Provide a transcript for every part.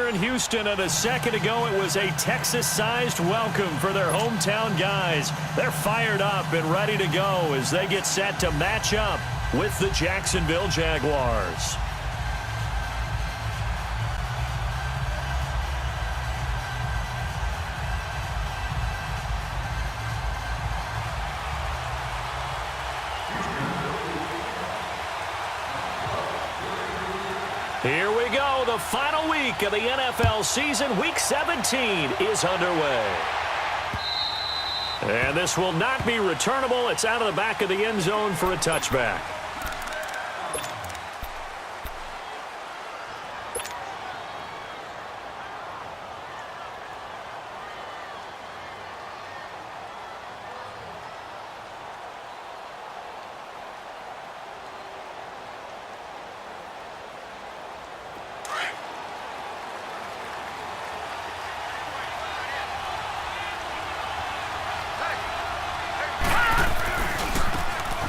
in Houston, and a second ago it was a Texas-sized welcome for their hometown guys. They're fired up and ready to go as they get set to match up with the Jacksonville Jaguars. Here we go. The final week of the NFL season. Week 17 is underway. And this will not be returnable. It's out of the back of the end zone for a touchback.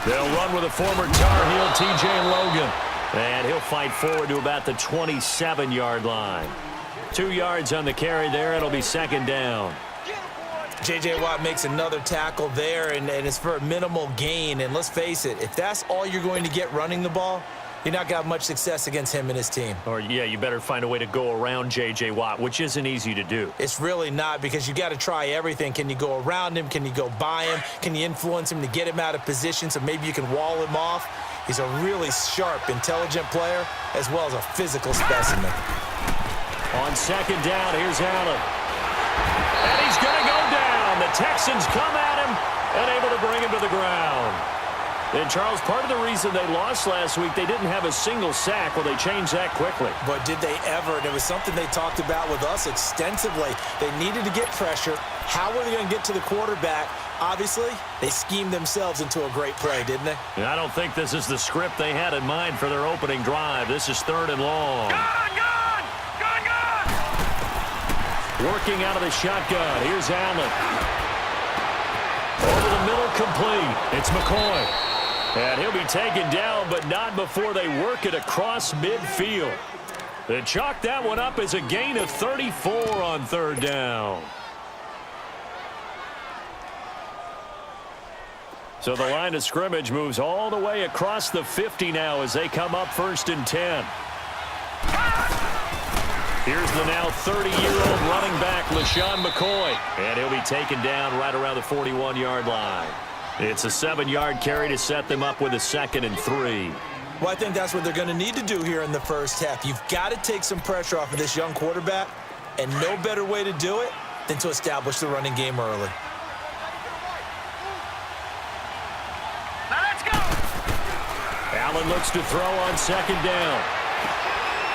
They'll run with a former Tar Heel, T.J. Logan. And he'll fight forward to about the 27-yard line. 2 yards on the carry there. It'll be second down. J.J. Watt makes another tackle there, and it's for a minimal gain. And let's face it, if that's all you're going to get running the ball, you're not going to have much success against him and his team. Or, yeah, you better find a way to go around J.J. Watt, which isn't easy to do. It's really not, because you got to try everything. Can you go around him? Can you go by him? Can you influence him to get him out of position so maybe you can wall him off? He's a really sharp, intelligent player, as well as a physical specimen. On second down, here's Allen. And he's going to go down. The Texans come at him and able to bring him to the ground. And, Charles, part of the reason they lost last week, they didn't have a single sack. Well, they changed that quickly. But did they ever? And it was something they talked about with us extensively. They needed to get pressure. How were they going to get to the quarterback? Obviously, they schemed themselves into a great play, didn't they? And I don't think this is the script they had in mind for their opening drive. This is third and long. Gone! Working out of the shotgun. Here's Allen. Over the middle, complete. It's McCoy. And he'll be taken down, but not before they work it across midfield. They chalk that one up as a gain of 34 on third down. So the line of scrimmage moves all the way across the 50 now as they come up first and 10. Here's the now 30-year-old running back, LaShawn McCoy. And he'll be taken down right around the 41-yard line. It's a 7-yard carry to set them up with a 2nd and 3. Well, I think that's what they're going to need to do here in the first half. You've got to take some pressure off of this young quarterback, and no better way to do it than to establish the running game early. Now let's go! Allen looks to throw on second down.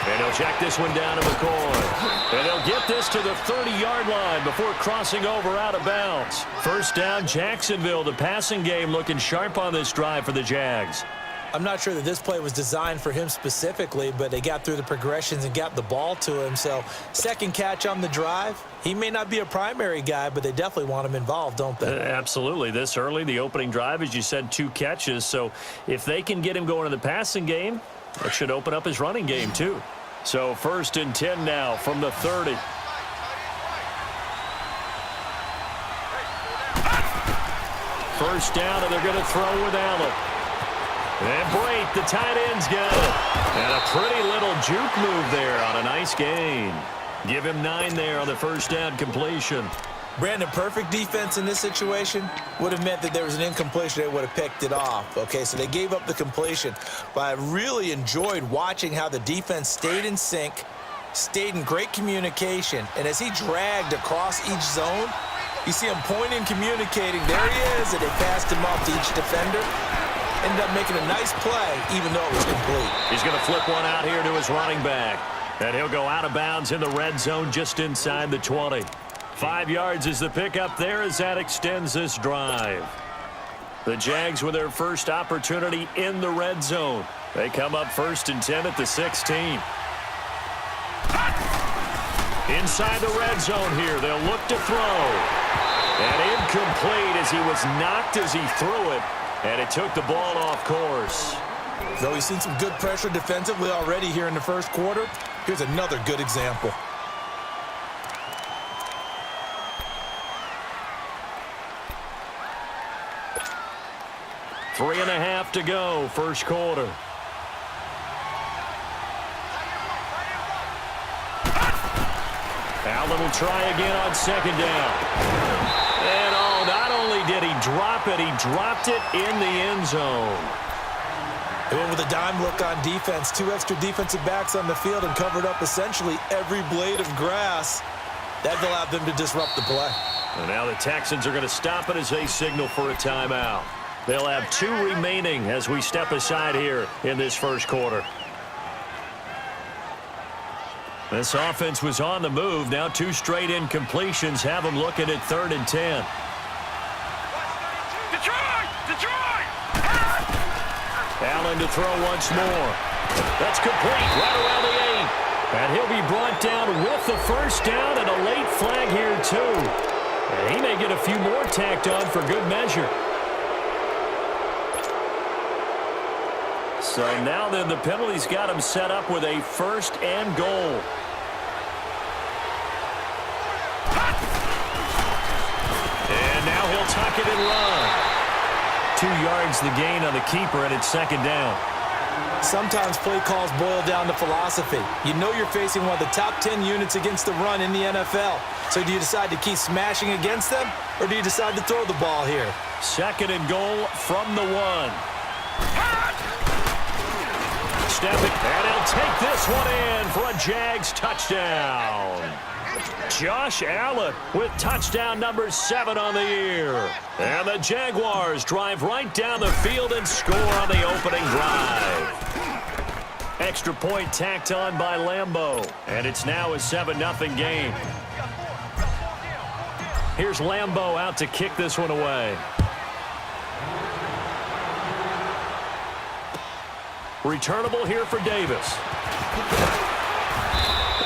And he'll check this one down to McCoy. And he'll get this to the 30-yard line before crossing over out of bounds. First down, Jacksonville. The passing game looking sharp on this drive for the Jags. I'm not sure that this play was designed for him specifically, but they got through the progressions and got the ball to him. So, second catch on the drive. He may not be a primary guy, but they definitely want him involved, don't they? Absolutely. This early, the opening drive, as you said, 2 catches. So, if they can get him going in the passing game, that should open up his running game, too. So, first and 10 now from the 30. First down, and they're going to throw with Allen. And Brate, the tight end's got it. And a pretty little juke move there on a nice gain. Give him 9 there on the first down completion. Brandon, perfect defense in this situation would have meant that there was an incompletion. They would have picked it off. Okay, so they gave up the completion. But I really enjoyed watching how the defense stayed in sync, stayed in great communication. And as he dragged across each zone, you see him pointing, communicating. There he is, and they passed him off to each defender. Ended up making a nice play, even though it was complete. He's going to flip one out here to his running back. And he'll go out of bounds in the red zone just inside the 20. 5 yards is the pickup there as that extends this drive. The Jags with their first opportunity in the red zone. They come up first and 10 at the 16. Inside the red zone here, they'll look to throw. And incomplete as he was knocked as he threw it. And it took the ball off course. So we've seen some good pressure defensively already here in the first quarter. Here's another good example. 3.5 to go, first quarter. Allen will try again on second down. And not only did he drop it, he dropped it in the end zone. They went with a dime look on defense. 2 extra defensive backs on the field and covered up essentially every blade of grass. That allowed them to disrupt the play. And now the Texans are going to stop it as they signal for a timeout. They'll have 2 remaining as we step aside here in this first quarter. This offense was on the move. Now 2 straight incompletions have them looking at 3rd and 10. Detroit! Allen to throw once more. That's complete right around the 8. And he'll be brought down with the first down and a late flag here too. And he may get a few more tacked on for good measure. So now then the penalty's got him set up with a 1st and goal. And now he'll tuck it and run. 2 yards the gain on the keeper, and it's 2nd down. Sometimes play calls boil down to philosophy. You know you're facing one of the top 10 units against the run in the NFL. So do you decide to keep smashing against them, or do you decide to throw the ball here? 2nd and goal from the 1. Stepping, and he'll take this one in for a Jags touchdown. Josh Allen with touchdown number 7 on the year. And the Jaguars drive right down the field and score on the opening drive. Extra point tacked on by Lambeau. And it's now a 7-0 game. Here's Lambeau out to kick this one away. Returnable here for Davis.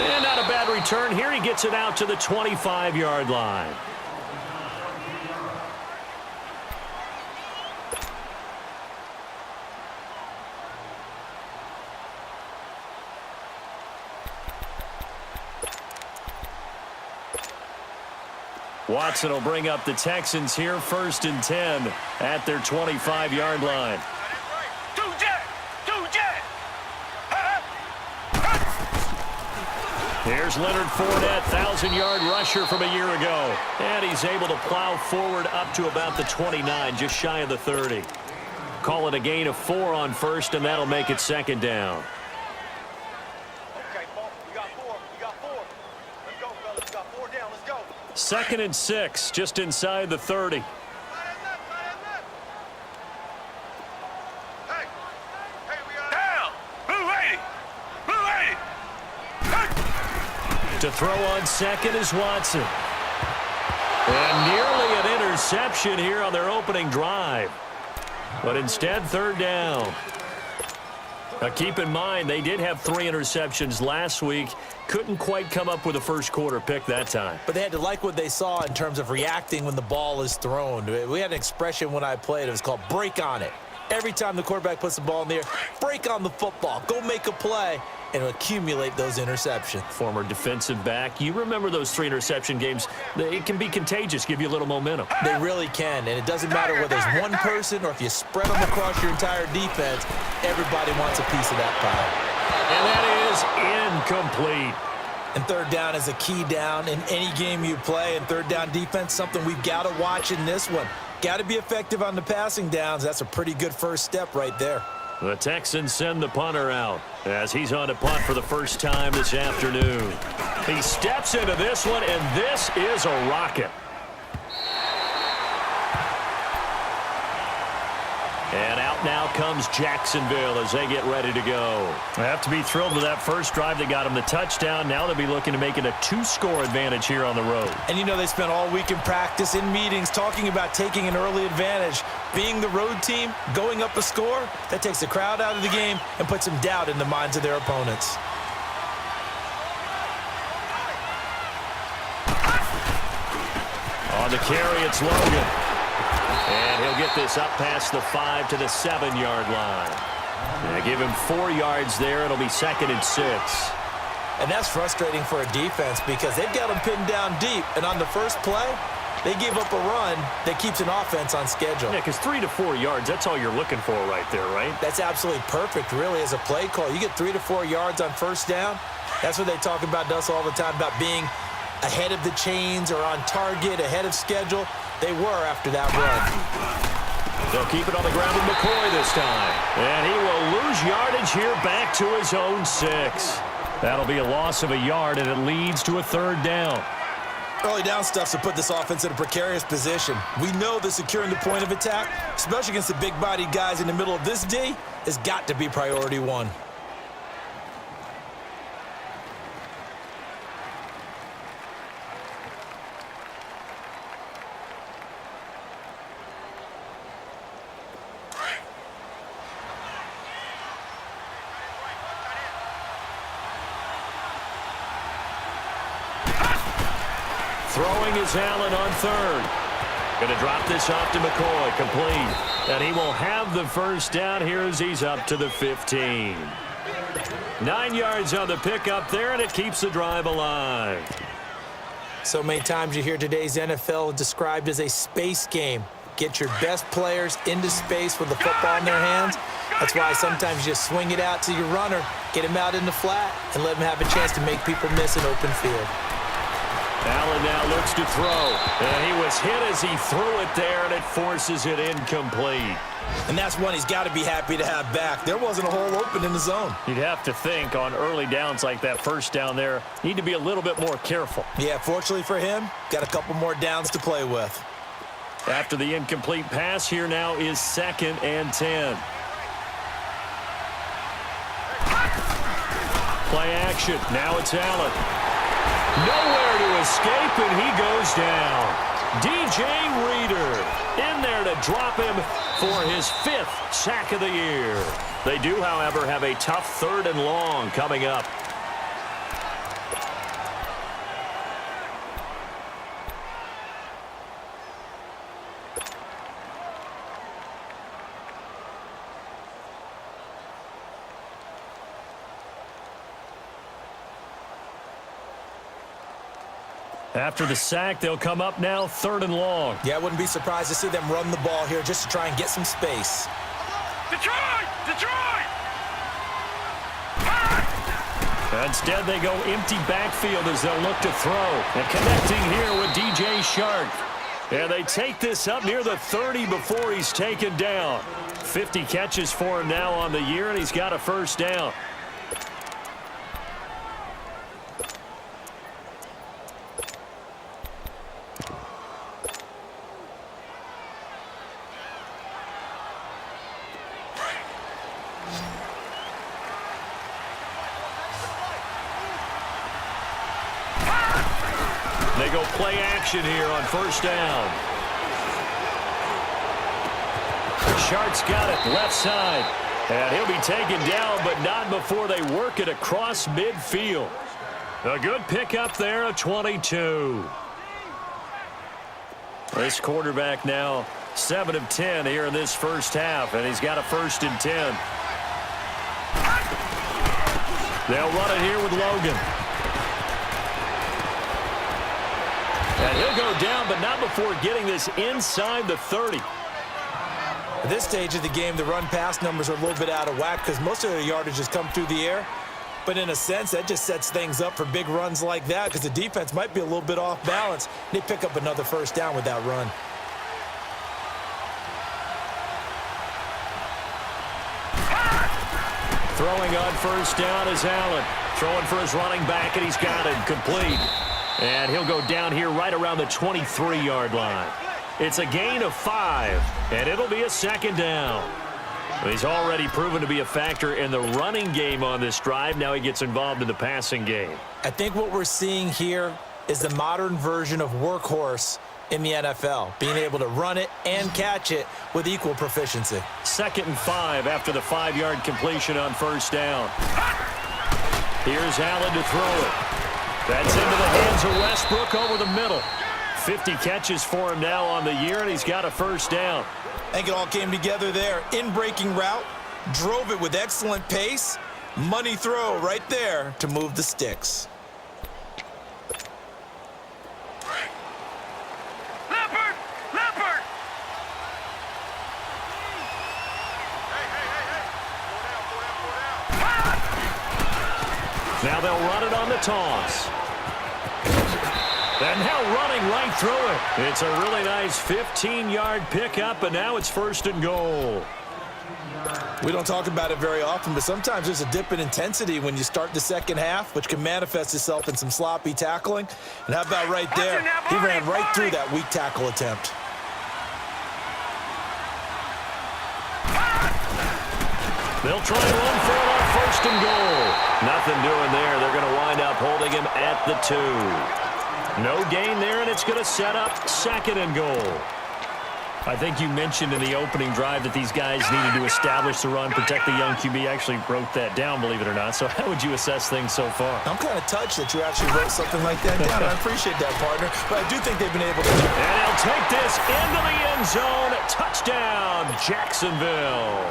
And not a bad return. Here he gets it out to the 25-yard line. Watson will bring up the Texans here 1st and 10 at their 25-yard line. Here's Leonard Fournette, 1,000-yard rusher from a year ago. And he's able to plow forward up to about the 29, just shy of the 30. Call it a gain of 4 on 1st, and that'll make it 2nd down. Okay, we got 4. Let's go, fellas. We got 4 down. Let's go. 2nd and 6, just inside the 30. To throw on 2nd is Watson. And nearly an interception here on their opening drive. But instead, 3rd down. Now keep in mind, they did have 3 interceptions last week. Couldn't quite come up with a first quarter pick that time. But they had to like what they saw in terms of reacting when the ball is thrown. We had an expression when I played. It was called break on it. Every time the quarterback puts the ball in the air, break on the football. Go make a play and accumulate those interceptions. Former defensive back. You remember those 3 interception games. It can be contagious, give you a little momentum. They really can, and it doesn't matter whether it's one person or if you spread them across your entire defense, everybody wants a piece of that pie. And that is incomplete. And 3rd down is a key down in any game you play, and 3rd down defense, something we've got to watch in this one. Got to be effective on the passing downs. That's a pretty good first step right there. The Texans send the punter out as he's on a punt for the first time this afternoon. He steps into this one, and this is a rocket. And out now comes Jacksonville as they get ready to go. They have to be thrilled with that first drive that got them the touchdown. Now they'll be looking to make it a 2-score advantage here on the road. And you know they spent all week in practice, in meetings, talking about taking an early advantage. Being the road team, going up a score, that takes the crowd out of the game and puts some doubt in the minds of their opponents. On the carry, it's Logan. And he'll get this up past the 5 to the 7-yard line. They give him 4 yards there. It'll be 2nd and 6. And that's frustrating for a defense because they've got them pinned down deep. And on the first play, They gave up a run that keeps an offense on schedule. Yeah, because 3 to 4 yards, that's all you're looking for right there, right? That's absolutely perfect, really, as a play call. You get 3 to 4 yards on first down. That's what they talk about, Dust, all the time, about being ahead of the chains or on target, ahead of schedule. They were after that run. They'll keep it on the ground with McCoy this time. And he will lose yardage here back to his own 6. That'll be a loss of a yard, and it leads to a 3rd down. Early down stuff to put this offense in a precarious position. We know that securing the point of attack, especially against the big-bodied guys in the middle of this D, has got to be priority one. Throwing is Allen on 3rd. Going to drop this off to McCoy, complete. And he will have the first down here as he's up to the 15. 9 yards on the pickup there, and it keeps the drive alive. So many times you hear today's NFL described as a space game. Get your best players into space with the football in their hands. That's why sometimes you just swing it out to your runner, get him out in the flat, and let him have a chance to make people miss an open field. Allen now looks to throw, and he was hit as he threw it there, and it forces it incomplete. And that's one he's got to be happy to have back. There wasn't a hole open in the zone. You'd have to think on early downs like that first down there, need to be a little bit more careful. Yeah, fortunately for him, got a couple more downs to play with. After the incomplete pass, here now is 2nd and 10. Play action. Now it's Allen. Nowhere to escape, and he goes down. DJ Reader in there to drop him for his 5th sack of the year. They do, however, have a tough 3rd and long coming up. After the sack, they'll come up now 3rd and long. Yeah, I wouldn't be surprised to see them run the ball here just to try and get some space. Detroit! Detroit! Instead, they go empty backfield as they'll look to throw. And connecting here with DJ Shark. And they take this up near the 30 before he's taken down. 50 catches for him now on the year, and he's got a first down. They go play action here on first down. Shark's got it left side. And he'll be taken down, but not before they work it across midfield. A good pickup there, a 22. This quarterback now 7 of 10 here in this first half, and he's got a 1st and 10. They'll run it here with Logan. And he'll go down, but not before getting this inside the 30. At this stage of the game, the run-pass numbers are a little bit out of whack because most of their yardage has come through the air. But in a sense, that just sets things up for big runs like that because the defense might be a little bit off balance. They pick up another first down with that run. Throwing on first down is Allen. Throwing for his running back, and he's got it complete. And he'll go down here right around the 23-yard line. It's a gain of 5, and it'll be a 2nd down. He's already proven to be a factor in the running game on this drive. Now he gets involved in the passing game. I think what we're seeing here is the modern version of workhorse in the NFL, being able to run it and catch it with equal proficiency. 2nd and 5 after the 5-yard completion on first down. Here's Allen to throw it. That's into the hands of Westbrook over the middle. 50 catches for him now on the year, and he's got a first down. I think it all came together there. In-breaking route, drove it with excellent pace. Money throw right there to move the sticks. on the toss. And now running right through it. It's a really nice 15-yard pickup, and now it's 1st and goal. We don't talk about it very often, but sometimes there's a dip in intensity when you start the second half, which can manifest itself in some sloppy tackling. And how about right there? He ran right through that weak tackle attempt. They'll try and run for it on 1st and goal. Nothing doing there. They're going to wind up holding him at the 2. No gain there, and it's going to set up 2nd and goal. I think you mentioned in the opening drive that these guys needed to establish the run, protect the young QB. I actually wrote that down, believe it or not. So how would you assess things so far? I'm kind of touched that you actually wrote something like that down. I appreciate that, partner. But I do think they've been able to. And he'll take this into the end zone. Touchdown, Jacksonville.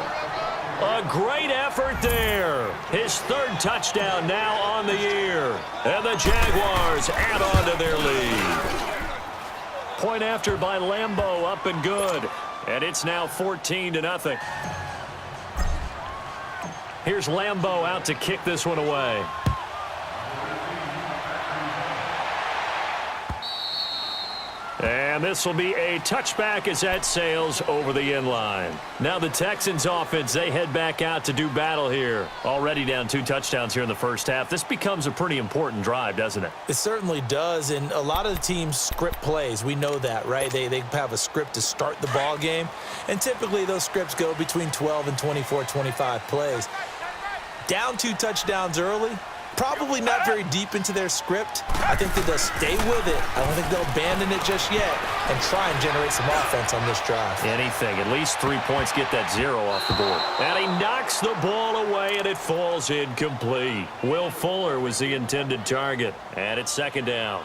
A great effort there. His 3rd touchdown now on the year. And the Jaguars add on to their lead. Point after by Lambeau, up and good. And it's now 14-0. Here's Lambeau out to kick this one away. And this will be a touchback as that sails over the end line. Now the Texans offense, they head back out to do battle here. Already down 2 touchdowns here in the first half. This becomes a pretty important drive, doesn't it? It certainly does, and a lot of the teams script plays. We know that, right? They have a script to start the ball game, and typically those scripts go between 12 and 24, 25 plays. Down 2 touchdowns early, probably not very deep into their script. I think that they'll stay with it. I don't think they'll abandon it just yet and try and generate some offense on this drive. Anything. At least 3 points, get that 0 off the board. And he knocks the ball away, and it falls incomplete. Will Fuller was the intended target, and it's 2nd down.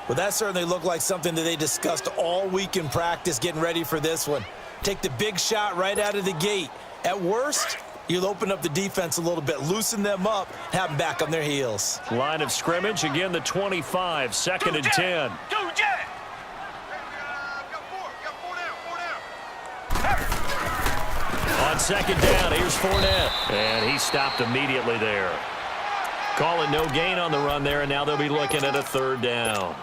Well, that certainly looked like something that they discussed all week in practice getting ready for this one. Take the big shot right out of the gate. At worst, you'll open up the defense a little bit, loosen them up, have them back on their heels. Line of scrimmage, again the 25, 2nd and 10. On 2nd down, here's Fournette. And he stopped immediately there. Call it no gain on the run there, and now they'll be looking at a 3rd down.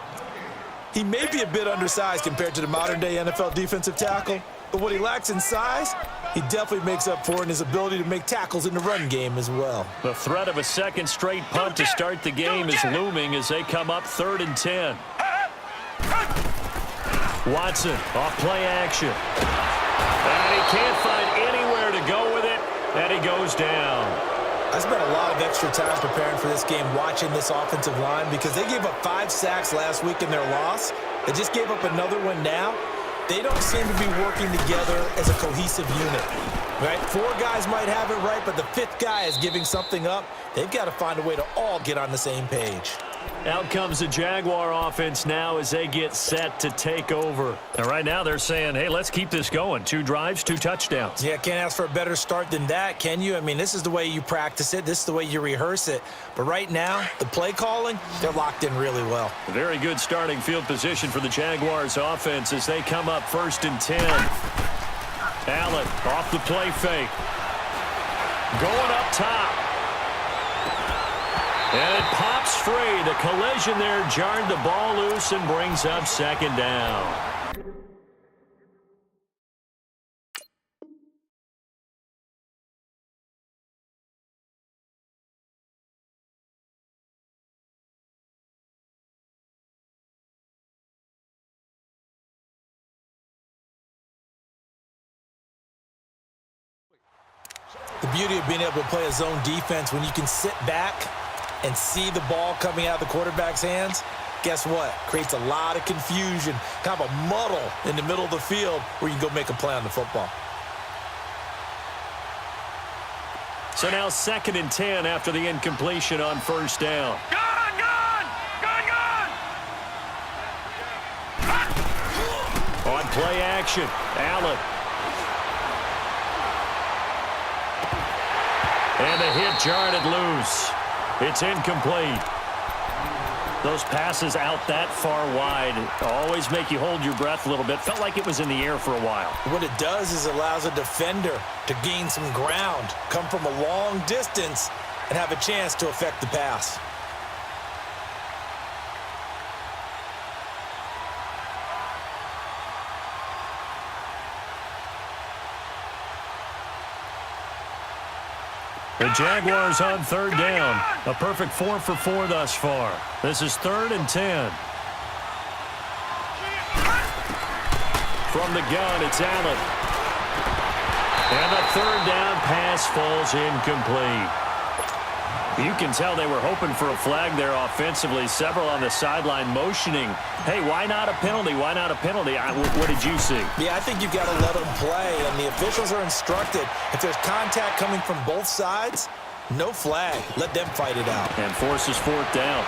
He may be a bit undersized compared to the modern-day NFL defensive tackle, but what he lacks in size, he definitely makes up for in his ability to make tackles in the run game as well. The threat of a 2nd straight punt to start the game is looming as they come up 3rd and 10. Watson off play action. And he can't find anywhere to go with it, and he goes down. I spent a lot of extra time preparing for this game watching this offensive line because they gave up 5 sacks last week in their loss. They just gave up another one now. They don't seem to be working together as a cohesive unit, right? 4 guys might have it right, but the 5th guy is giving something up. They've got to find a way to all get on the same page. Out comes the Jaguar offense now as they get set to take over. And right now they're saying, hey, let's keep this going. 2 drives, 2 touchdowns. Yeah, can't ask for a better start than that, can you? I mean, this is the way you practice it. This is the way you rehearse it. But right now, the play calling, they're locked in really well. Very good starting field position for the Jaguars offense as they come up 1st and 10. Allen off the play fake. Going up top. And it pops free. The collision there jarred the ball loose and brings up 2nd down. The beauty of being able to play a zone defense when you can sit back and see the ball coming out of the quarterback's hands, guess what? Creates a lot of confusion, kind of a muddle in the middle of the field where you can go make a play on the football. So now 2nd and 10 after the incompletion on 1st down. On play action, Allen. And the hit jarred it loose. It's incomplete. Those passes out that far wide always make you hold your breath a little bit. Felt like it was in the air for a while. What it does is it allows a defender to gain some ground, come from a long distance, and have a chance to affect the pass. The Jaguars on third down. A perfect 4 for 4 thus far. This is 3rd and 10. From the gun, it's Allen. And the third down pass falls incomplete. You can tell they were hoping for a flag there offensively. Several on the sideline motioning, hey, why not a penalty? Why not a penalty? What did you see? Yeah, I think you've got to let them play, and the officials are instructed. If there's contact coming from both sides, no flag. Let them fight it out. And forces 4th down.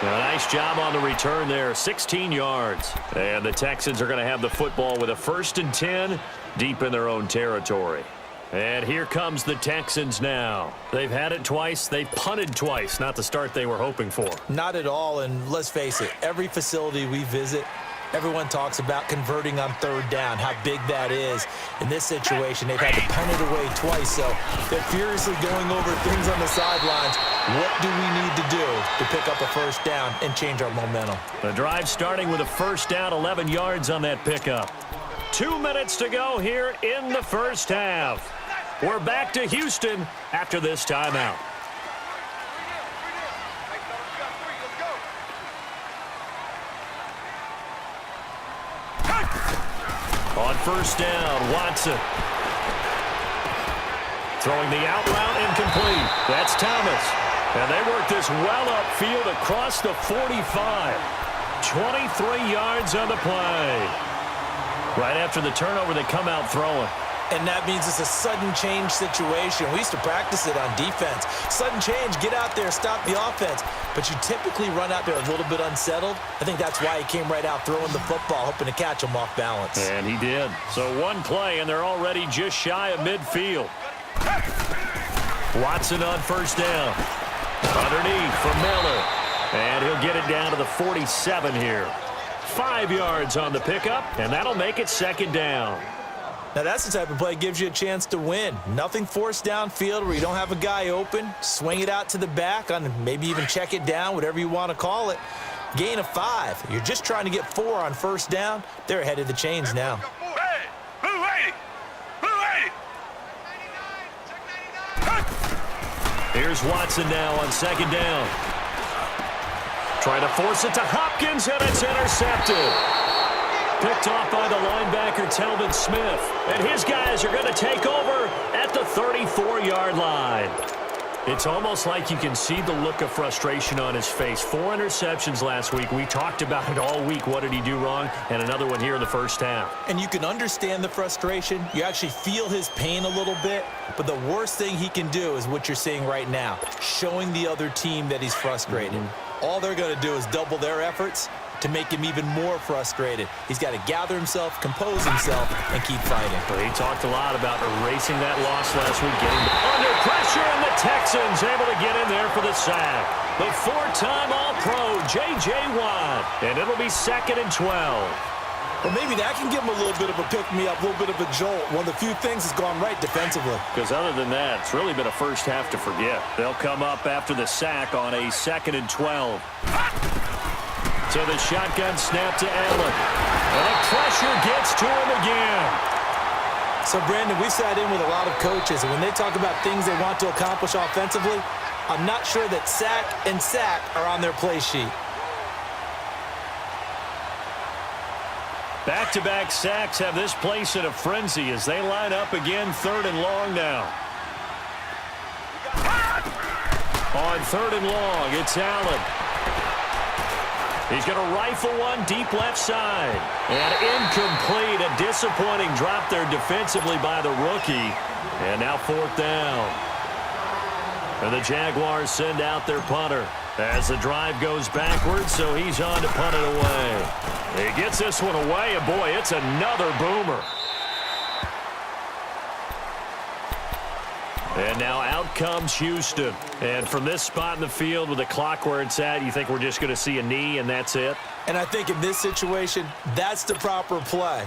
A nice job on the return there, 16 yards. And the Texans are going to have the football with a 1st and 10 deep in their own territory. And here comes the Texans now. They've had it twice. They've punted twice. Not the start they were hoping for. Not at all, and let's face it, every facility we visit, everyone talks about converting on third down, how big that is. In this situation, they've had to punt it away twice, so they're furiously going over things on the sidelines. What do we need to do to pick up a 1st down and change our momentum? The drive starting with a 1st down, 11 yards on that pickup. 2 minutes to go here in the first half. We're back to Houston after this timeout. On 1st down, Watson. Throwing the out route incomplete. That's Thomas. And they work this well upfield across the 45. 23 yards on the play. Right after the turnover, they come out throwing. And that means it's a sudden change situation. We used to practice it on defense. Sudden change, get out there, stop the offense. But you typically run out there a little bit unsettled. I think that's why he came right out throwing the football, hoping to catch him off balance. And he did. So one play, and they're already just shy of midfield. Watson on 1st down. Underneath for Miller. And he'll get it down to the 47 here. 5 yards on the pickup, and that'll make it 2nd down. Now, that's the type of play that gives you a chance to win. Nothing forced downfield where you don't have a guy open. Swing it out to the back, on maybe even check it down, whatever you want to call it. Gain of 5. You're just trying to get 4 on 1st down. They're ahead of the chains now. Hey, blue 80. Blue 80. Here's Watson now on 2nd down. Trying to force it to Hopkins, and it's intercepted. Picked off by the linebacker, Telvin Smith. And his guys are going to take over at the 34-yard line. It's almost like you can see the look of frustration on his face. 4 interceptions last week. We talked about it all week. What did he do wrong? And another one here in the first half. And you can understand the frustration. You actually feel his pain a little bit. But the worst thing he can do is what you're seeing right now, showing the other team that he's frustrated. All they're going to do is double their efforts to make him even more frustrated. He's got to gather himself, compose himself, and keep fighting. Well, he talked a lot about erasing that loss last week, getting under pressure, and the Texans able to get in there for the sack. The 4-time All-Pro, J.J. Watt, and it'll be 2nd and 12. Well, maybe that can give him a little bit of a pick-me-up, a little bit of a jolt. One of the few things that's gone right defensively. Because other than that, it's really been a first half to forget. They'll come up after the sack on a 2nd and 12. So the shotgun snap to Allen. And the pressure gets to him again. So, Brandon, we sat in with a lot of coaches, and when they talk about things they want to accomplish offensively, I'm not sure that sack and sack are on their play sheet. Back-to-back sacks have this place in a frenzy as they line up again, 3rd and long now. On 3rd and long, it's Allen. He's going to rifle one deep left side. And incomplete. A disappointing drop there defensively by the rookie. And now 4th down. And the Jaguars send out their punter as the drive goes backwards, so he's on to punt it away. He gets this one away, and boy, it's another boomer. And now out comes Houston. And from this spot in the field with the clock where it's at, you think we're just going to see a knee and that's it? And I think in this situation, that's the proper play.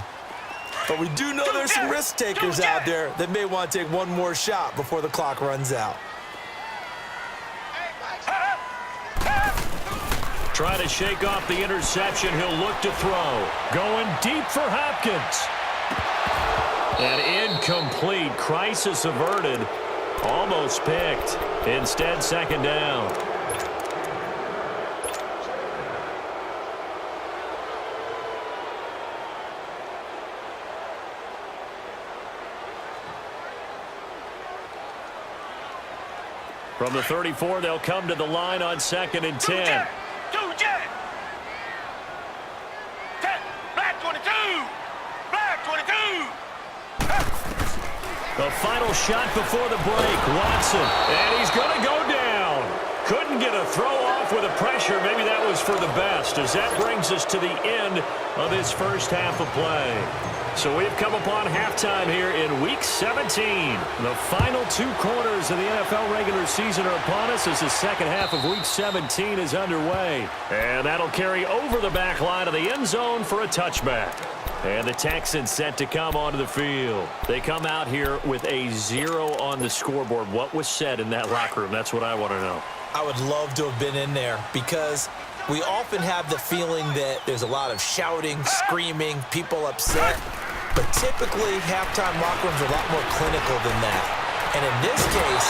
But we do know there's some risk takers out there that may want to take one more shot before the clock runs out. Trying to shake off the interception. He'll look to throw. Going deep for Hopkins. And incomplete. Crisis averted. Almost picked. Instead, second down. From the 34, they'll come to the line on 2nd and 10. Black 22. Black 22. The final shot before the break. Watson. And he's going to go down. Couldn't get a throw off with the pressure. Maybe that was for the best, as that brings us to the end of this first half of play. So we've come upon halftime here in Week 17. The final 2 quarters of the NFL regular season are upon us as the second half of Week 17 is underway. And that'll carry over the back line of the end zone for a touchback. And the Texans set to come onto the field. They come out here with a 0 on the scoreboard. What was said in that locker room? That's what I want to know. I would love to have been in there because we often have the feeling that there's a lot of shouting, screaming, people upset. But typically, halftime locker rooms are a lot more clinical than that. And in this case,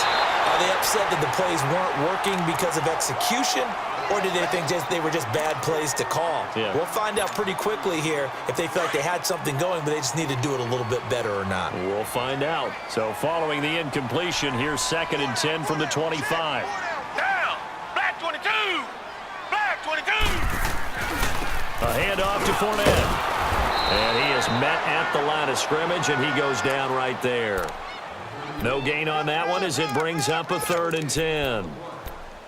are they upset that the plays weren't working because of execution? Or did they think they were just bad plays to call? Yeah. We'll find out pretty quickly here if they felt like they had something going, but they just need to do it a little bit better or not. We'll find out. So following the incompletion, here's 2nd and 10 from the 25. Down. Black 22. Black 22. A handoff to Fournette. And he is met at the line of scrimmage, and he goes down right there. No gain on that one as it brings up a 3rd and 10.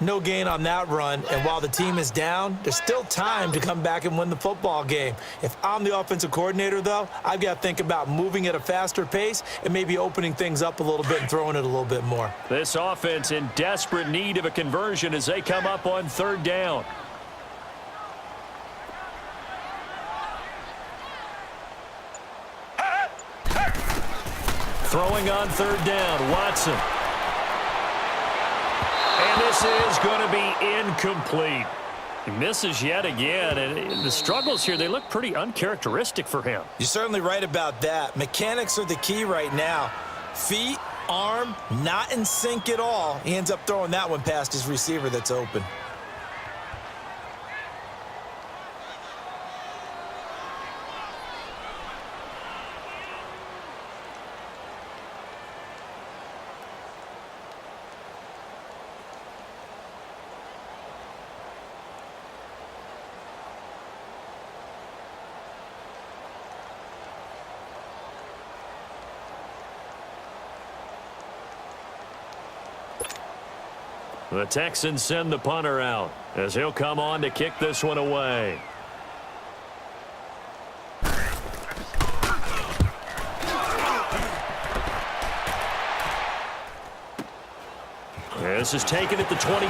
No gain on that run, and while the team is down, there's still time to come back and win the football game. If I'm the offensive coordinator, though, I've got to think about moving at a faster pace and maybe opening things up a little bit and throwing it a little bit more. This offense in desperate need of a conversion as they come up on 3rd down. Throwing on 3rd down, Watson. And this is going to be incomplete. He misses yet again, and the struggles here, they look pretty uncharacteristic for him. You're certainly right about that. Mechanics are the key right now. Feet, arm, not in sync at all. He ends up throwing that one past his receiver that's open. The Texans send the punter out as he'll come on to kick this one away. This is taken at the 23.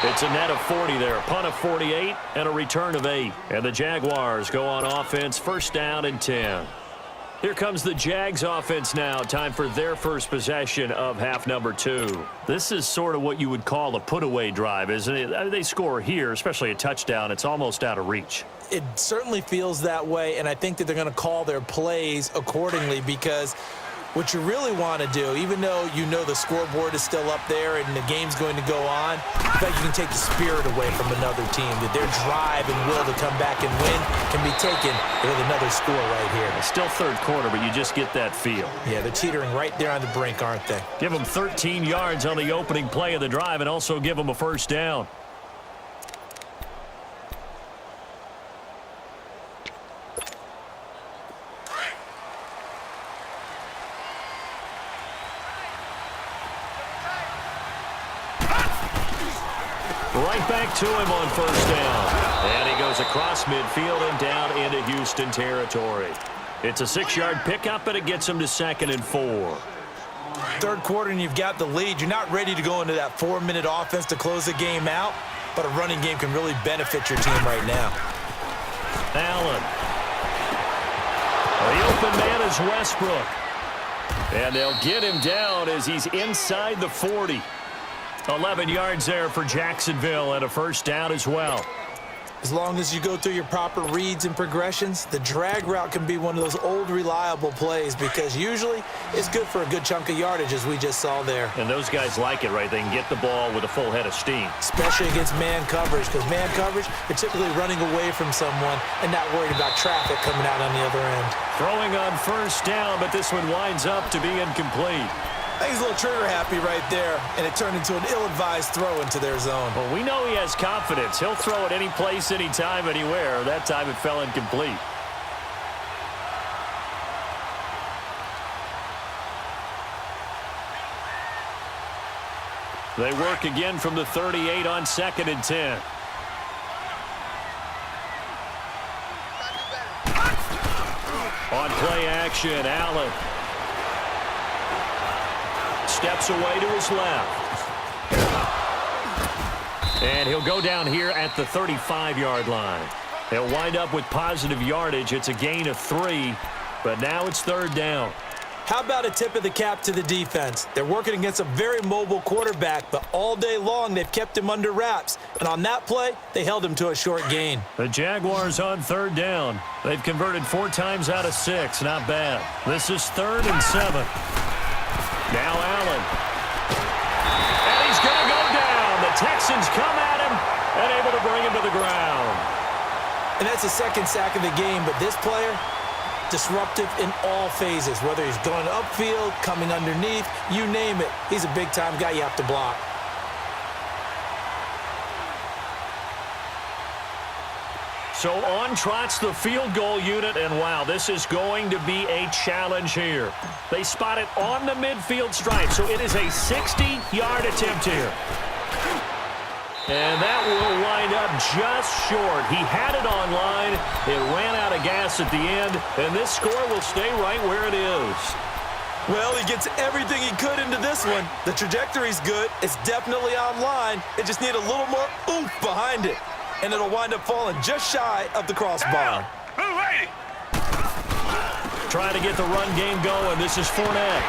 It's a net of 40 there. Punt of 48 and a return of 8. And the Jaguars go on offense, 1st down and 10. Here comes the Jags offense now. Time for their first possession of half number 2. This is sort of what you would call a put-away drive, isn't it? They score here, especially a touchdown. It's almost out of reach. It certainly feels that way, and I think that they're going to call their plays accordingly because what you really want to do, even though you know the scoreboard is still up there and the game's going to go on, I think you can take the spirit away from another team, that their drive and will to come back and win can be taken with another score right here. It's still 3rd quarter, but you just get that feel. Yeah, they're teetering right there on the brink, aren't they? Give them 13 yards on the opening play of the drive and also give them a 1st down. Right back to him on 1st down. And he goes across midfield and down into Houston territory. It's a 6-yard pickup, and it gets him to 2nd and 4. 3rd quarter and you've got the lead. You're not ready to go into that 4-minute offense to close the game out, but a running game can really benefit your team right now. Allen. The open man is Westbrook. And they'll get him down as he's inside the 40. 11 yards there for Jacksonville and a 1st down as well. As long as you go through your proper reads and progressions, the drag route can be one of those old reliable plays because usually it's good for a good chunk of yardage, as we just saw there. And those guys like it, right? They can get the ball with a full head of steam. Especially against man coverage, because man coverage, they're typically running away from someone and not worried about traffic coming out on the other end. Throwing on first down, but this one winds up to be incomplete. I think he's a little trigger happy right there, and it turned into an ill-advised throw into their zone. Well, we know he has confidence. He'll throw it any place, anytime, anywhere. That time it fell incomplete. They work again from the 38 on 2nd and 10. On play action, Allen steps away to his left. And he'll go down here at the 35-yard line. He'll wind up with positive yardage. It's a gain of 3, but now it's 3rd down. How about a tip of the cap to the defense? They're working against a very mobile quarterback, but all day long they've kept him under wraps. And on that play, they held him to a short gain. The Jaguars on 3rd down. They've converted 4 times out of 6. Not bad. This is 3rd and 7. Now Allen. And he's going to go down. The Texans come at him and able to bring him to the ground. And that's the 2nd sack of the game, but this player, disruptive in all phases, whether he's going upfield, coming underneath, you name it. He's a big-time guy you have to block. So on trots the field goal unit, and wow, this is going to be a challenge here. They spot it on the midfield stripe, so it is a 60-yard attempt here. And that will wind up just short. He had it on line. It ran out of gas at the end, and this score will stay right where it is. Well, he gets everything he could into this one. The trajectory's good. It's definitely on line. It just needs a little more oomph behind it. And it'll wind up falling just shy of the crossbar. Trying to get the run game going. This is Fournette.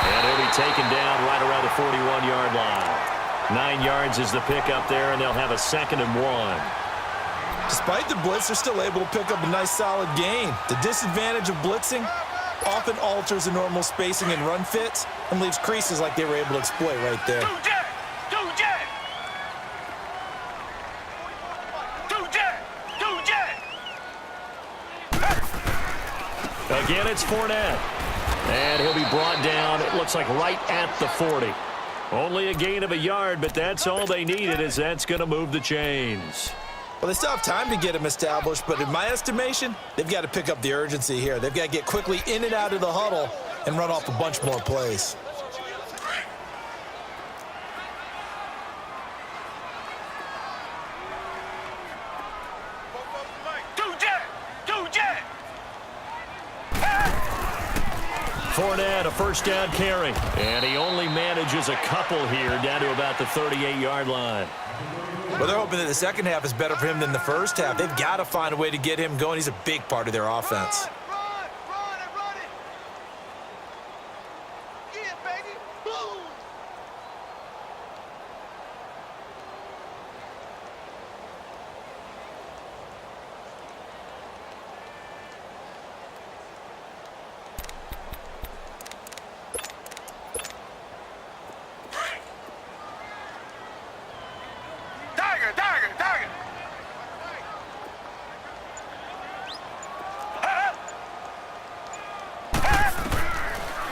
And he'll be taken down right around the 41-yard line. 9 yards is the pickup there, and they'll have a 2nd and 1. Despite the blitz, they're still able to pick up a nice solid gain. The disadvantage of blitzing often alters the normal spacing and run fits and leaves creases like they were able to exploit right there. Again, it's Fournette. And he'll be brought down, it looks like right at the 40. Only a gain of a yard, but that's all they needed, as that's going to move the chains. Well, they still have time to get him established, but in my estimation, they've got to pick up the urgency here. They've got to get quickly in and out of the huddle and run off a bunch more plays. Fournette, a first down carry. And he only manages a couple here down to about the 38-yard line. Well, they're hoping that the second half is better for him than the first half. They've got to find a way to get him going. He's a big part of their offense. Run it. Get it, baby. Boom. Tiger.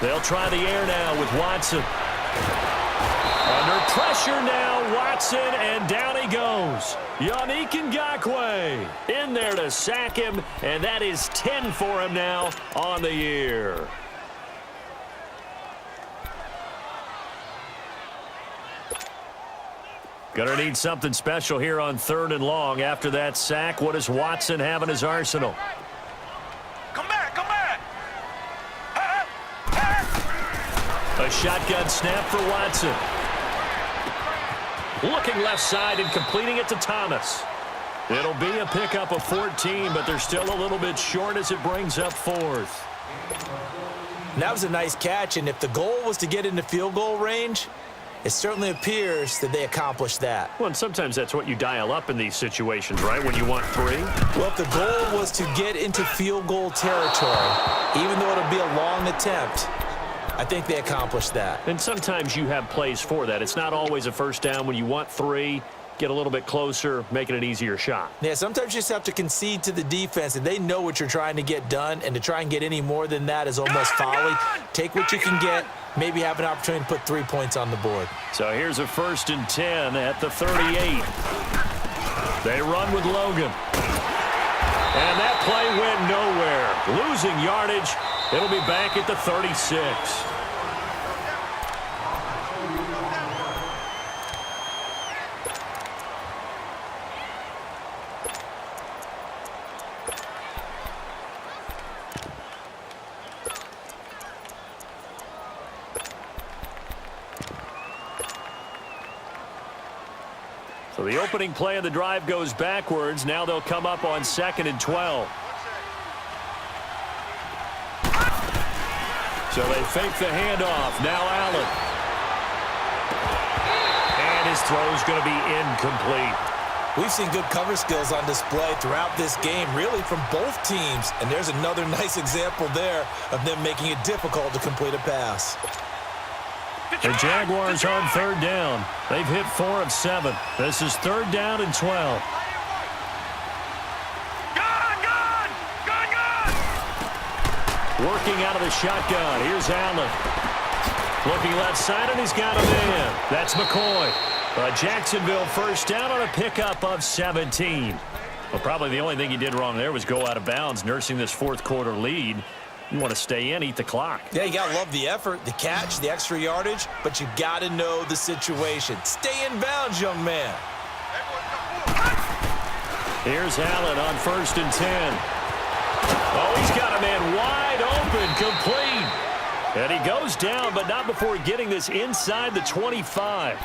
They'll try the air now with Watson. Under pressure now, Watson, and down he goes. Yannick Ngakoue in there to sack him, and that is 10 for him now on the year. Gonna need something special here on 3rd and long. After that sack, what does Watson have in his arsenal? Come back. A shotgun snap for Watson. Looking left side and completing it to Thomas. It'll be a pickup of 14, but they're still a little bit short as it brings up 4th. That was a nice catch, and if the goal was to get into field goal range, It certainly appears that they accomplished that. Well, and sometimes that's what you dial up in these situations, right, when you want 3? Well, if the goal was to get into field goal territory, even though it'll be a long attempt, I think they accomplished that. And sometimes you have plays for that. It's not always a first down. When you want 3, get a little bit closer, make it an easier shot. Yeah, sometimes you just have to concede to the defense, and they know what you're trying to get done, and to try and get any more than that is almost folly. Take what you can get, maybe have an opportunity to put 3 points on the board. So here's a 1st and 10 at the 38. They run with Logan. And that play went nowhere. Losing yardage. It'll be back at the 36. So the opening play of the drive goes backwards. Now they'll come up on 2nd and 12. So they fake the handoff. Now Allen. And his throw is going to be incomplete. We've seen good cover skills on display throughout this game, really from both teams. And there's another nice example there of them making it difficult to complete a pass. The Jaguars on 3rd down. They've hit 4 of 7. This is 3rd down and 12. Working out of the shotgun. Here's Allen. Looking left side, and he's got a man. That's McCoy. A Jacksonville first down on a pickup of 17. Well, probably the only thing he did wrong there was go out of bounds, nursing this 4th quarter lead. You want to stay in, eat the clock. Yeah, you got to love the effort, the catch, the extra yardage, but you got to know the situation. Stay in bounds, young man. Here's Allen on 1st and 10. Oh, he's got a man wide open, complete. And he goes down, but not before getting this inside the 25.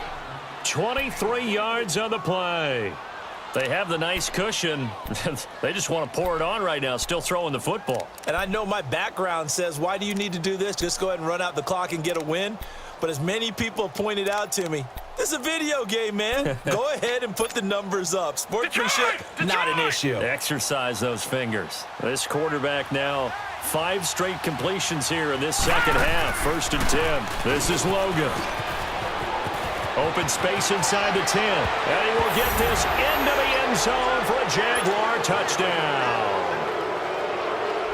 23 yards on the play. They have the nice cushion. They just want to pour it on right now, still throwing the football. And I know my background says, why do you need to do this? Just go ahead and run out the clock and get a win. But as many people have pointed out to me, this is a video game, man. Go ahead and put the numbers up. Sportsmanship, not an issue. Exercise those fingers. This quarterback now, 5 straight completions here in this second half. 1st and 10. This is Logan. Open space inside the 10. And he will get this into the end zone for a Jaguar touchdown.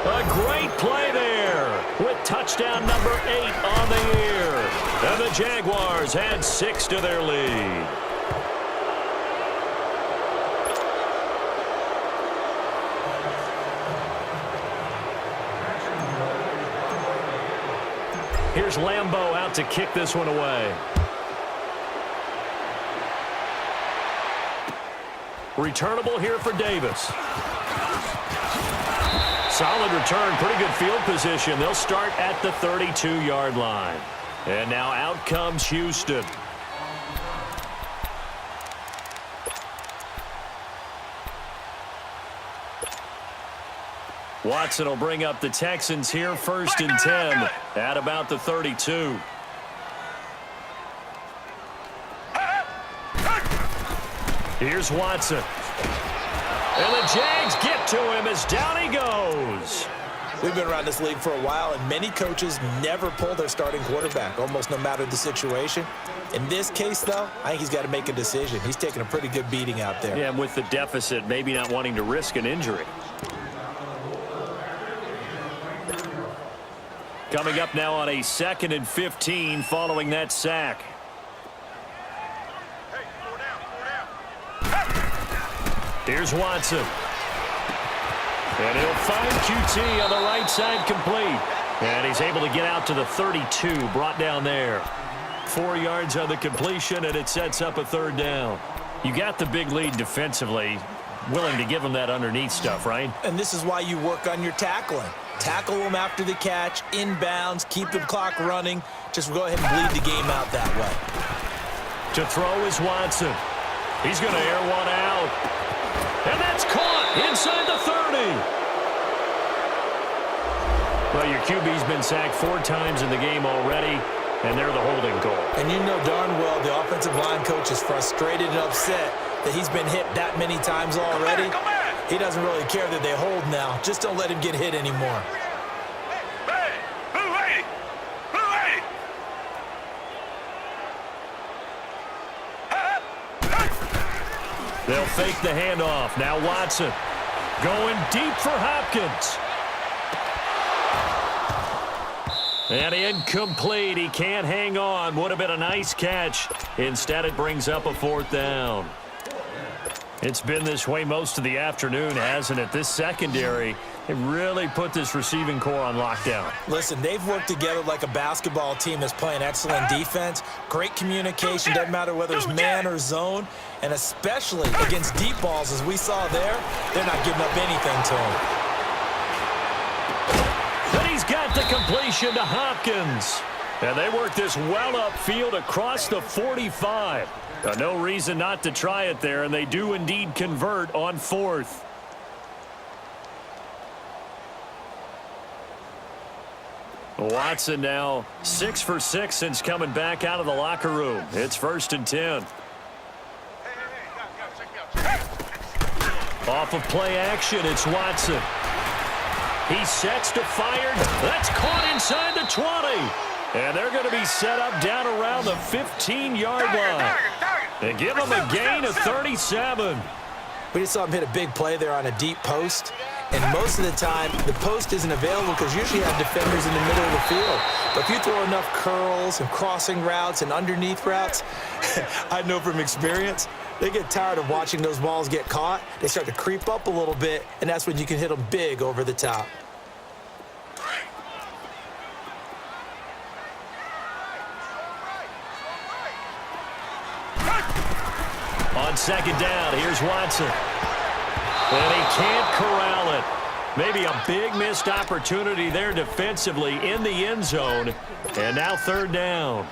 A great play there with touchdown number 8 on the year. And the Jaguars add 6 to their lead. Here's Lambeau out to kick this one away. Returnable here for Davis. Solid return, pretty good field position. They'll start at the 32-yard line. And now out comes Houston. Watson will bring up the Texans here, 1st and 10 at about the 32. Here's Watson. And the Jags get to him as down he goes. We've been around this league for a while, and many coaches never pull their starting quarterback, almost no matter the situation. In this case, though, I think he's got to make a decision. He's taking a pretty good beating out there. Yeah, and with the deficit, maybe not wanting to risk an injury. Coming up now on a 2nd and 15 following that sack. Here's Watson. And he'll find QT on the right side complete. And he's able to get out to the 32, brought down there. 4 yards on the completion, and it sets up a 3rd down. You got the big lead defensively, willing to give them that underneath stuff, right? And this is why you work on your tackling. Tackle them after the catch, inbounds, keep the clock running. Just go ahead and bleed the game out that way. To throw is Watson. He's going to air one out. And that's caught inside the 30. Well, your QB's been sacked 4 times in the game already. and they're the holding call. And you know darn well the offensive line coach is frustrated and upset that he's been hit that many times already. He doesn't really care that they hold now. Just don't let him get hit anymore. They'll fake the handoff. Now Watson going deep for Hopkins. And incomplete. He can't hang on. Would have been a nice catch. Instead, it brings up a 4th down. It's been this way most of the afternoon, hasn't it? This secondary, they really put this receiving core on lockdown. Listen, they've worked together like a basketball team that's playing excellent defense. Great communication, doesn't matter whether it's man or zone. And especially against deep balls, as we saw there, they're not giving up anything to him. But he's got the completion to Hopkins. And they work this well upfield across the 45. No reason not to try it there, and they do indeed convert on 4th. Watson now 6 for 6 since coming back out of the locker room. It's 1st and 10. Off of play action, it's Watson. He sets to fire. That's caught inside the 20. And they're going to be set up down around the 15-yard line. They give him a gain of 37. We just saw him hit a big play there on a deep post. And most of the time, the post isn't available because usually you have defenders in the middle of the field. But if you throw enough curls and crossing routes and underneath routes, I know from experience, they get tired of watching those balls get caught. They start to creep up a little bit, and that's when you can hit them big over the top. On 2nd down, here's Watson. And he can't corral it. Maybe a big missed opportunity there defensively in the end zone. And now 3rd down.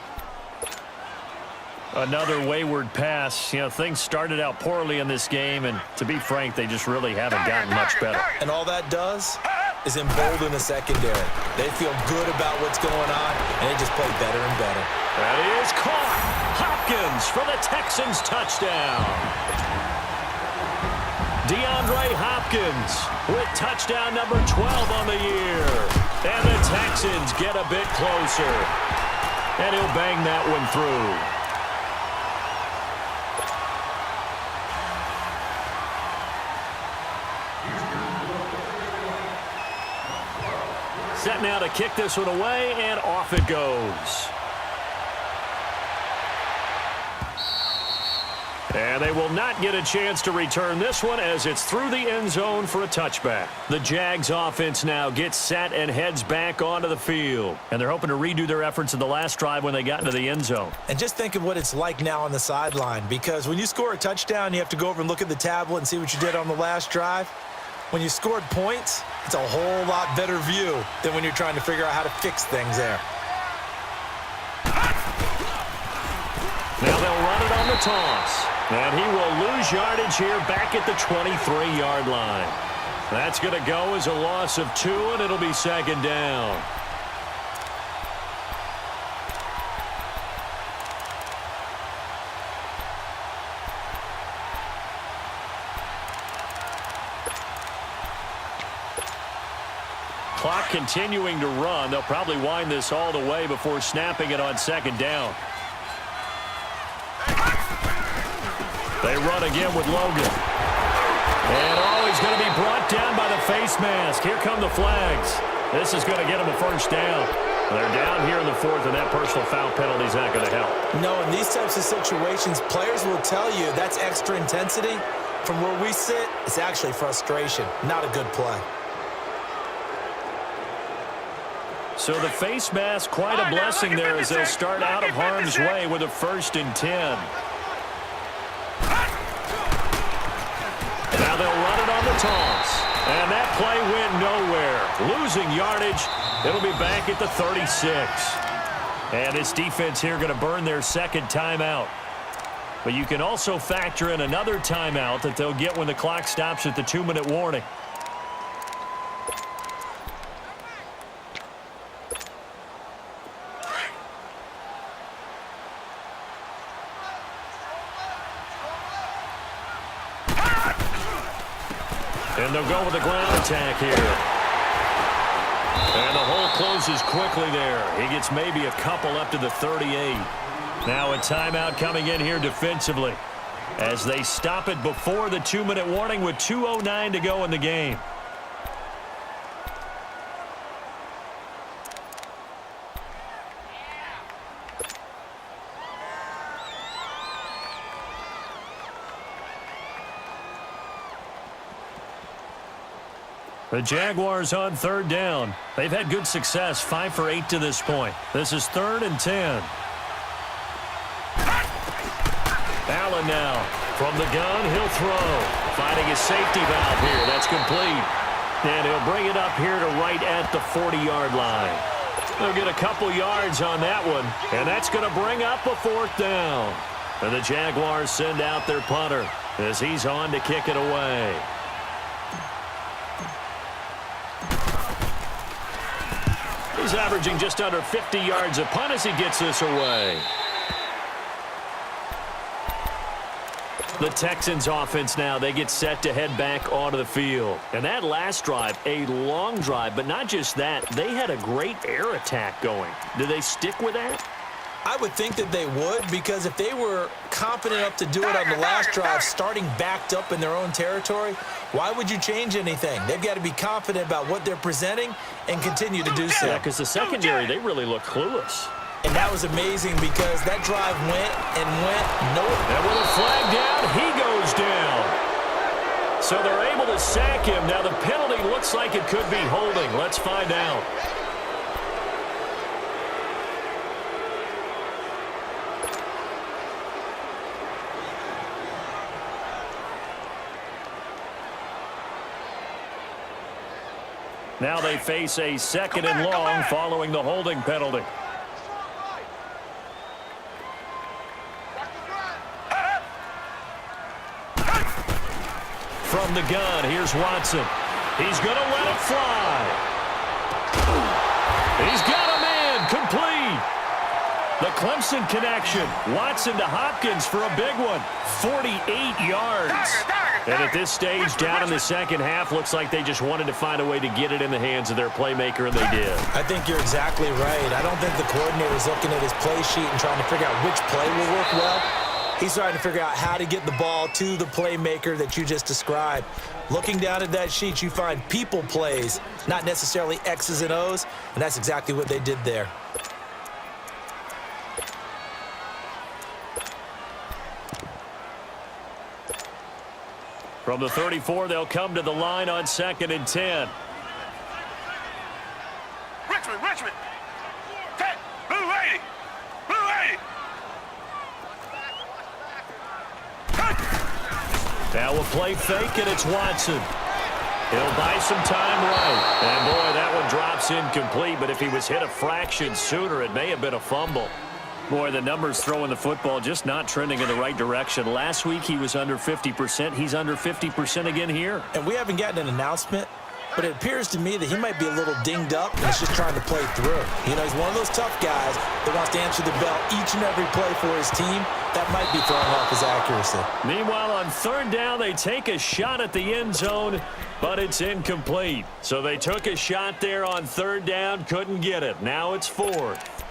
Another wayward pass. You know, things started out poorly in this game, and to be frank, they just really haven't gotten much better. And all that does is embolden the secondary. They feel good about what's going on, and they just play better and better. That is caught. Hopkins for the Texans touchdown. DeAndre Hopkins with touchdown number 12 on the year. And the Texans get a bit closer. And he'll bang that one through. Set now to kick this one away, and off it goes. And they will not get a chance to return this one as it's through the end zone for a touchback. The Jags offense now gets set and heads back onto the field. And they're hoping to redo their efforts in the last drive when they got into the end zone. And just think of what it's like now on the sideline, because when you score a touchdown, you have to go over and look at the tablet and see what you did on the last drive. When you scored points, it's a whole lot better view than when you're trying to figure out how to fix things there. Now they'll run it on the toss. And he will lose yardage here back at the 23-yard line. That's going to go as a loss of 2, and it'll be 2nd down. Clock continuing to run. They'll probably wind this all the way before snapping it on 2nd down. They run again with Logan. And he's going to be brought down by the face mask. Here come the flags. This is going to get him a 1st down. They're down here in the 4th, and that personal foul penalty is not going to help. No, in these types of situations, players will tell you that's extra intensity. From where we sit, it's actually frustration, not a good play. So the face mask, quite a blessing there as they'll start out of harm's way with a 1st and 10. Now they'll run it on the toss. And that play went nowhere. Losing yardage. It'll be back at the 36. And this defense here going to burn their 2nd timeout. But you can also factor in another timeout that they'll get when the clock stops at the 2-minute warning. And they'll go with the ground attack here. And the hole closes quickly there. He gets maybe a couple up to the 38. Now a timeout coming in here defensively as they stop it before the 2-minute warning with 2:09 to go in the game. The Jaguars on 3rd down. They've had good success, 5 for 8 to this point. This is 3rd and 10. Allen now from the gun. He'll throw. Finding a safety valve here. That's complete. And he'll bring it up here to right at the 40-yard line. They'll get a couple yards on that one, and that's going to bring up a 4th down. And the Jaguars send out their punter as he's on to kick it away. He's averaging just under 50 yards a punt as he gets this away. The Texans offense now, they get set to head back onto the field. And that last drive, a long drive, but not just that, they had a great air attack going. Do they stick with that? I would think that they would, because if they were confident enough to do it on the last drive, starting backed up in their own territory, why would you change anything? They've got to be confident about what they're presenting and continue to do so. Yeah, because the secondary, they really look clueless. And that was amazing because that drive went and went nowhere. And with a flag down, he goes down. So they're able to sack him. Now the penalty looks like it could be holding. Let's find out. Now they face a 2nd and long following the holding penalty. From the gun, here's Watson. He's going to let it fly. He's got a man, complete. The Clemson connection. Watson to Hopkins for a big one. 48 yards. And at this stage, down in the second half, looks like they just wanted to find a way to get it in the hands of their playmaker, and they did. I think you're exactly right. I don't think the coordinator's looking at his play sheet and trying to figure out which play will work well. He's trying to figure out how to get the ball to the playmaker that you just described. Looking down at that sheet, you find people plays, not necessarily X's and O's, and that's exactly what they did there. From the 34, they'll come to the line on 2nd and 10. Richmond. 10. Blue 80. Blue 80. Now a play fake, and it's Watson. He'll buy some time right. And, boy, that one drops incomplete, but if he was hit a fraction sooner, it may have been a fumble. Boy, the numbers throwing the football just not trending in the right direction. Last week he was under 50%. He's under 50% again here. And we haven't gotten an announcement, but it appears to me that he might be a little dinged up and is just trying to play through. You know, he's one of those tough guys that wants to answer the bell each and every play for his team. That might be throwing off his accuracy. Meanwhile, on 3rd down, they take a shot at the end zone, but it's incomplete. So they took a shot there on 3rd down, couldn't get it. Now it's 4th.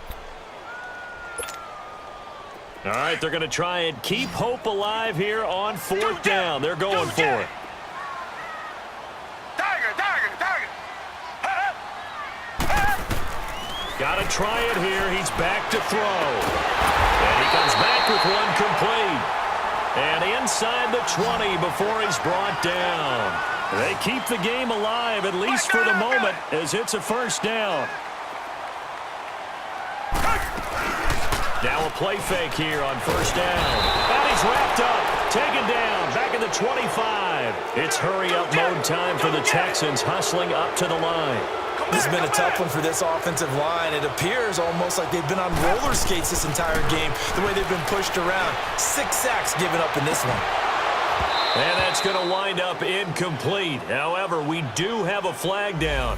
All right, they're going to try and keep hope alive here on 4th down. They're going for it. Got to try it here. He's back to throw. And he comes back with one complete. And inside the 20 before he's brought down. They keep the game alive, at least for the moment, as it's a 1st down. Now a play fake here on 1st down. And he's wrapped up, taken down, back at the 25. It's hurry-up mode time for the Texans, hustling up to the line. This has been a tough one for this offensive line. It appears almost like they've been on roller skates this entire game, the way they've been pushed around. 6 sacks given up in this one. And that's going to wind up incomplete. However, we do have a flag down.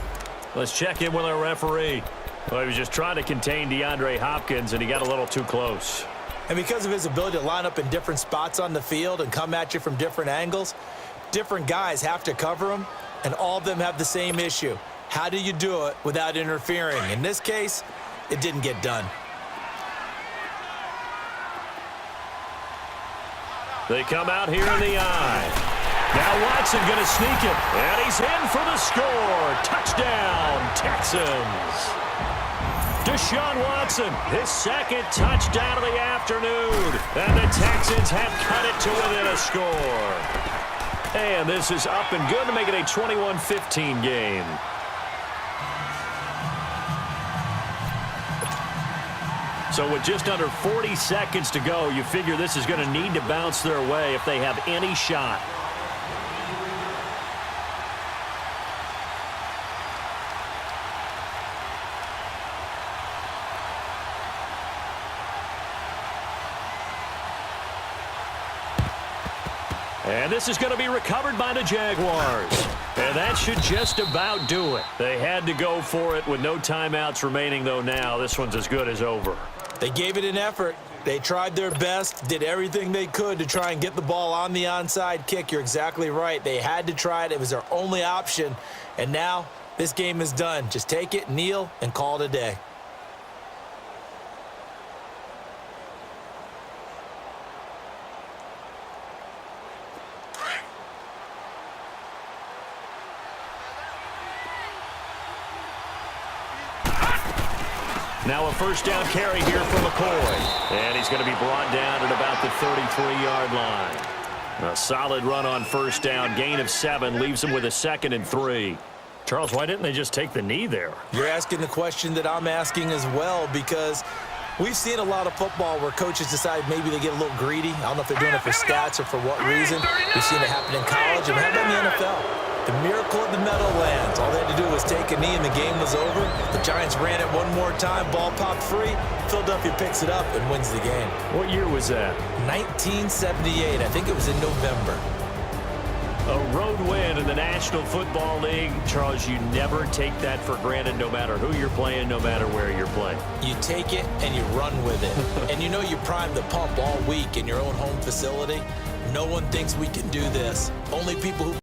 Let's check in with our referee. Well, he was just trying to contain DeAndre Hopkins, and he got a little too close. And because of his ability to line up in different spots on the field and come at you from different angles, different guys have to cover him, and all of them have the same issue. How do you do it without interfering? In this case, it didn't get done. They come out here in the eye. Now Watson going to sneak it, and he's in for the score. Touchdown, Texans. Deshaun Watson, his second touchdown of the afternoon, and the Texans have cut it to within a score. And this is up and good to make it a 21-15 game. So with just under 40 seconds to go, you figure this is going to need to bounce their way if they have any shot. And this is going to be recovered by the Jaguars. And that should just about do it. They had to go for it with no timeouts remaining, though now this one's as good as over. They gave it an effort. They tried their best, did everything they could to try and get the ball on the onside kick. You're exactly right. They had to try it. It was their only option. And now this game is done. Just take it, kneel, and call it a day. Now a first down carry here for McCoy. And he's going to be brought down at about the 33-yard line. A solid run on first down. Gain of 7 leaves him with a 2nd and 3. Charles, why didn't they just take the knee there? You're asking the question that I'm asking as well, because we've seen a lot of football where coaches decide maybe they get a little greedy. I don't know if they're doing it for stats or for what reason. We've seen it happen in college and happen in the NFL. The miracle of the Meadowlands. All they had to do was take a knee and the game was over. The Giants ran it one more time. Ball popped free. Philadelphia picks it up and wins the game. What year was that? 1978. I think it was in November. A road win in the National Football League. Charles, you never take that for granted no matter who you're playing, no matter where you're playing. You take it and you run with it. And you know you prime the pump all week in your own home facility. No one thinks we can do this. Only people who